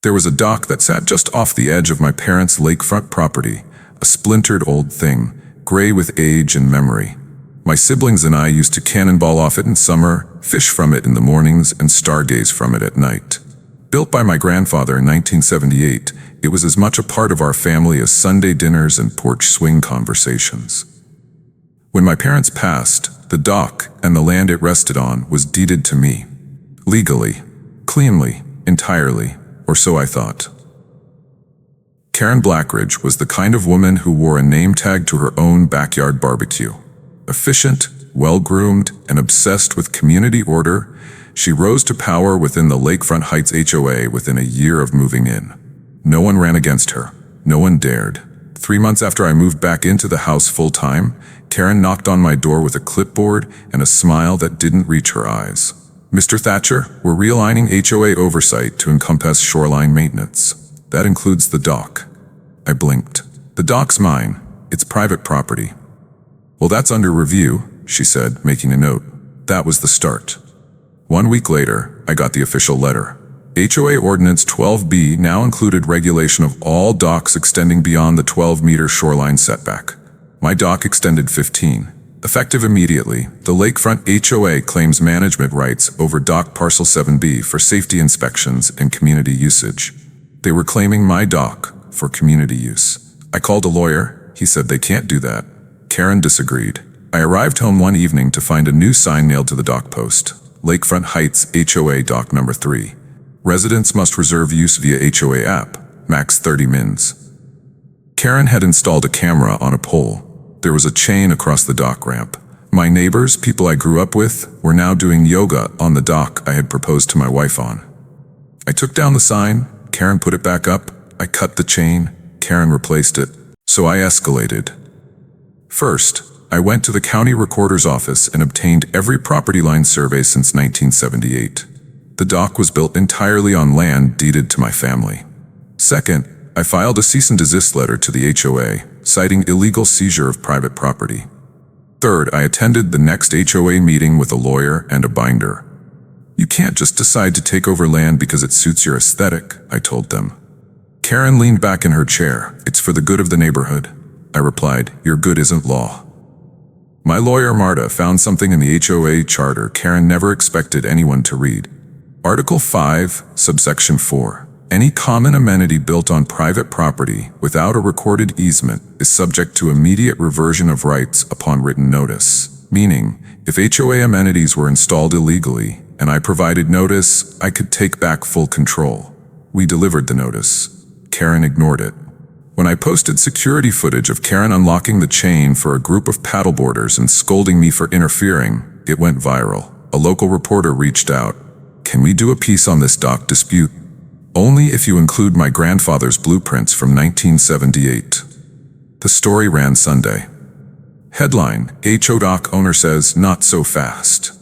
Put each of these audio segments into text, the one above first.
There was a dock that sat just off the edge of my parents' lakefront property, a splintered old thing, gray with age and memory. My siblings and I used to cannonball off it in summer, fish from it in the mornings, and stargaze from it at night. Built by my grandfather in 1978, it was as much a part of our family as Sunday dinners and porch swing conversations. When my parents passed, the dock and the land it rested on was deeded to me. Legally, cleanly, entirely, or so I thought. Karen Blackridge was the kind of woman who wore a name tag to her own backyard barbecue. Efficient, well-groomed, and obsessed with community order, she rose to power within the Lakefront Heights HOA within a year of moving in. No one ran against her. No one dared. 3 months after I moved back into the house full-time, Karen knocked on my door with a clipboard and a smile that didn't reach her eyes. "Mr. Thatcher, we're realigning HOA oversight to encompass shoreline maintenance. That includes the dock." I blinked. "The dock's mine. It's private property." "Well, that's under review," she said, making a note. That was the start. 1 week later, I got the official letter. HOA Ordinance 12B now included regulation of all docks extending beyond the 12-meter shoreline setback. My dock extended 15. Effective immediately, the Lakefront HOA claims management rights over dock parcel 7B for safety inspections and community usage. They were claiming my dock for community use. I called a lawyer. He said they can't do that. Karen disagreed. I arrived home one evening to find a new sign nailed to the dock post. Lakefront Heights HOA Dock Number 3. Residents must reserve use via HOA app, max 30 mins. Karen had installed a camera on a pole. There was a chain across the dock ramp. My neighbors, people I grew up with, were now doing yoga on the dock I had proposed to my wife on. I took down the sign, Karen put it back up, I cut the chain, Karen replaced it, so I escalated. First, I went to the county recorder's office and obtained every property line survey since 1978. The dock was built entirely on land deeded to my family. Second, I filed a cease and desist letter to the HOA, citing illegal seizure of private property. Third, I attended the next HOA meeting with a lawyer and a binder. "You can't just decide to take over land because it suits your aesthetic," I told them. Karen leaned back in her chair. "It's for the good of the neighborhood." I replied, "Your good isn't law." My lawyer Marta found something in the HOA charter Karen never expected anyone to read. Article 5, subsection 4. Any common amenity built on private property without a recorded easement is subject to immediate reversion of rights upon written notice. Meaning, if HOA amenities were installed illegally and I provided notice, I could take back full control. We delivered the notice. Karen ignored it. When I posted security footage of Karen unlocking the chain for a group of paddleboarders and scolding me for interfering, it went viral. A local reporter reached out. "Can we do a piece on this dock dispute? Only if you include my grandfather's blueprints from 1978. The story ran Sunday. Headline: HO dock owner says not so fast.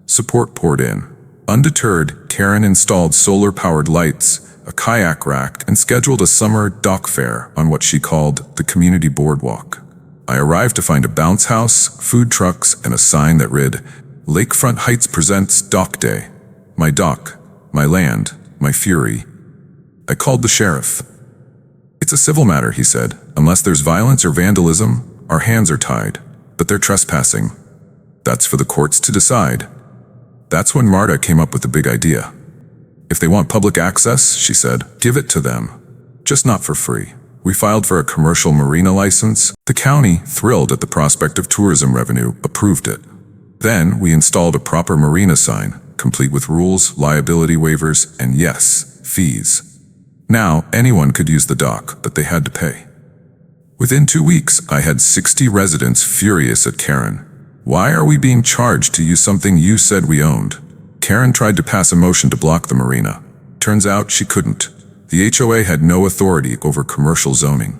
Support poured in. Undeterred, Karen installed solar-powered lights, a kayak rack, and scheduled a summer dock fair on what she called the community boardwalk. I arrived to find a bounce house, food trucks, and a sign that read, "Lakefront Heights presents Dock Day. My dock, my land, my fury." I called the sheriff. "It's a civil matter," he said. "Unless there's violence or vandalism, our hands are tied. But they're trespassing. That's for the courts to decide." That's when Marta came up with the big idea. "If they want public access," she said, "give it to them. Just not for free." We filed for a commercial marina license. The county, thrilled at the prospect of tourism revenue, approved it. Then we installed a proper marina sign, complete with rules, liability waivers, and yes, fees. Now, anyone could use the dock, but they had to pay. Within 2 weeks, I had 60 residents furious at Karen. "Why are we being charged to use something you said we owned?" Karen tried to pass a motion to block the marina. Turns out she couldn't. The HOA had no authority over commercial zoning.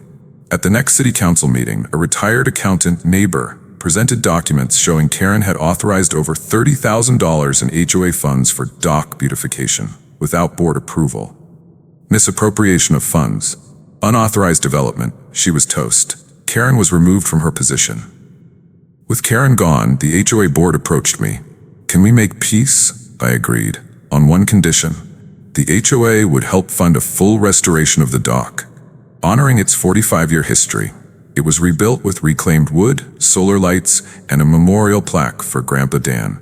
At the next city council meeting, a retired accountant neighbor presented documents showing Karen had authorized over $30,000 in HOA funds for dock beautification, without board approval. Misappropriation of funds. Unauthorized development. She was toast. Karen was removed from her position. With Karen gone, the HOA board approached me. "Can we make peace?" I agreed, on one condition. The HOA would help fund a full restoration of the dock, honoring its 45-year history. It was rebuilt with reclaimed wood, solar lights, and a memorial plaque for Grandpa Dan.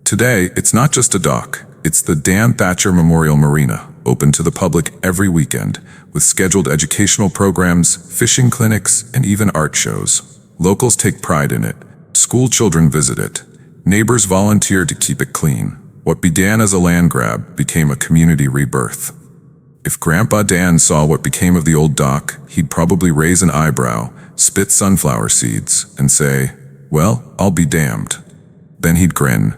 Today, it's not just a dock, it's the Dan Thatcher Memorial Marina, open to the public every weekend, with scheduled educational programs, fishing clinics, and even art shows. Locals take pride in it. School children visit it. Neighbors volunteer to keep it clean. What began as a land grab became a community rebirth. If Grandpa Dan saw what became of the old dock, he'd probably raise an eyebrow, spit sunflower seeds, and say, "Well, I'll be damned." Then he'd grin,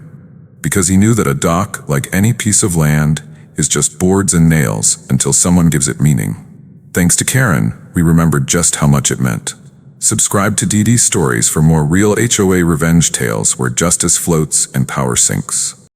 because he knew that a dock, like any piece of land, is just boards and nails until someone gives it meaning. Thanks to Karen, we remembered just how much it meant. Subscribe to DD Stories for more real HOA revenge tales where justice floats and power sinks.